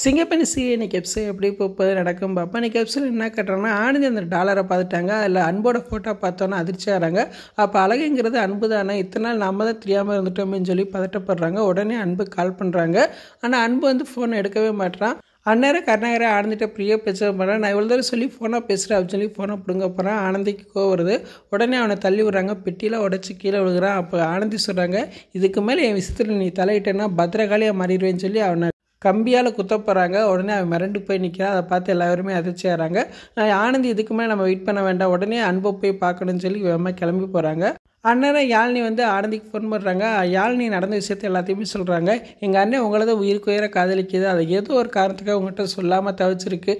சிங்கப்பெண்ணி இன்னைக்கு எபிசோட் எப்படி போகுது நடக்கும் பார்ப்போம். இன்றைக்கி எபிசோட் என்ன கட்டுறாங்கன்னா, ஆனந்தி அந்த டாலரை பார்த்துட்டாங்க. அதில் அன்போட ஃபோட்டோ பார்த்தோன்னா அதிர்ச்சி ஆகிறாங்க. அப்போ அழகுங்கிறது அன்பு தானே, இத்தனை நாள் நம்ம தான் தெரியாமல் இருந்துட்டோம்னு சொல்லி பதட்டப்படுறாங்க. உடனே அன்பு கால் பண்ணுறாங்க. ஆனால் அன்பு வந்து ஃபோன் எடுக்கவே மாட்டான். அந்நேரம் கருணாகரை ஆனந்திட்ட பிரியா பேச போகிறேன். நான் இவ்வளோ தூரம் சொல்லி ஃபோனாக பேசுகிறேன் அப்படின்னு சொல்லி ஃபோனை பிடுங்க போகிறேன். ஆனந்திக்கு கோவம் வருது. உடனே அவனை தள்ளி விடுறாங்க. பெட்டியில் உடச்சி கீழே விழுகிறான். அப்போ ஆனந்தி சொல்கிறாங்க, இதுக்கு மேலே என் விஷயத்தில் நீ தலையிட்டேன்னா பத்திரகாளியாக மாறிடுவேன்னு சொல்லி அவனை கம்பியால் குத்த போகிறாங்க. உடனே அவன் மிரண்டு போய் நிற்கிறான். அதை பார்த்து எல்லாருமே அதிர்ச்சி ஆகிறாங்க. ஆனந்தி இதுக்கு மேலே நம்ம வெயிட் பண்ண வேண்டாம், உடனே அன்பை போய் பார்க்கணும்னு சொல்லி வேகமாக கிளம்பி போகிறாங்க. அண்ணன் யாழினி வந்து ஆனந்திக்கு ஃபோன் பண்ணுறாங்க. யாழினி நடந்த விஷயத்தை எல்லாத்தையுமே சொல்கிறாங்க. எங்கள் அண்ணன் உங்களை தான் உயிருக்கு உயிரை காதலிக்குது, அதை ஏதோ ஒரு காரணத்துக்காக உங்கள்கிட்ட சொல்லாமல் தவிச்சிருக்கு.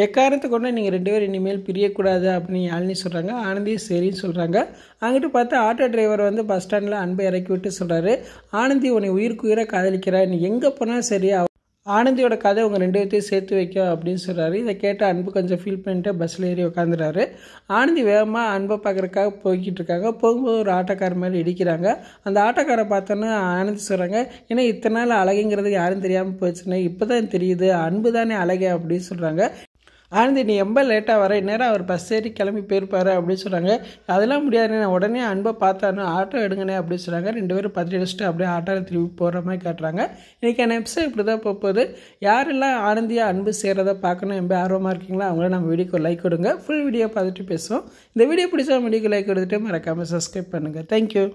எக்காரணத்தை கொண்டு நீங்கள் 2 பேரும் இனிமேல் பிரியக்கூடாது அப்படின்னு யாழினி சொல்கிறாங்க. ஆனந்தியும் சரின்னு சொல்கிறாங்க. அங்கிட்டு பார்த்தா ஆட்டோ டிரைவர் வந்து பஸ் ஸ்டாண்டில் அன்பை இறக்கி விட்டு சொல்கிறாரு, ஆனந்தி உன்னை உயிருக்கு உயிரை காதலிக்கிறா, நீ எங்கே போனால் சரி, ஆனந்தியோட கதை உங்கள் 2 பேர்த்தையும் சேர்த்து வைக்க அப்படின்னு சொல்கிறாரு. இதை கேட்ட அன்பு கொஞ்சம் ஃபீல் பண்ணிட்டு பஸ்ஸில் ஏறி உட்காந்துறாரு. ஆனந்தி வேகமாக அன்பை பார்க்குறதுக்காக போய்கிட்டு இருக்காங்க. போகும்போது ஒரு ஆட்டோக்கார மேலே இடிக்கிறாங்க. அந்த ஆட்டோக்காரை பார்த்தோன்னா ஆனந்தி சொல்கிறாங்க, ஏன்னா இத்தனை நாள் அழகுங்கிறது யாரும் தெரியாமல் போச்சுன்னா இப்போ தான் தெரியுது, அன்பு தானே அழகு அப்படின்னு சொல்கிறாங்க. ஆனந்தி நீ ரொம்ப லேட்டாக வர, இந்நேரம் அவர் பஸ் ஏறி கிளம்பி போயிருப்பாரு அப்படின்னு சொல்கிறாங்க. அதெல்லாம் முடியாது, நான் உடனே அன்பை பார்த்தானு ஆட்டோ எடுங்கண்ணே அப்படின்னு சொல்கிறாங்க. 2 பேரும் பத்திரி அடிச்சுட்டு அப்படியே ஆட்டோவில் திரும்பி போகிற மாதிரி காட்டுறாங்க. இன்றைக்கான எபிசோட் இப்படி தான் போகுது. யாரெல்லாம் ஆனந்தியாக அன்பு செய்கிறத பார்க்கணும் ரொம்ப ஆர்வமாக இருக்கீங்களா, அவங்கள நம்ம வீடியோக்கு லைக் கொடுங்க. ஃபுல் வீடியோ பார்த்துட்டு பேசுவோம். இந்த வீடியோ பிடிச்சா வீடியோக்கு லைக் கொடுத்துட்டு மறக்காமல் சப்ஸ்கிரைப் பண்ணுங்கள். தேங்க்யூ.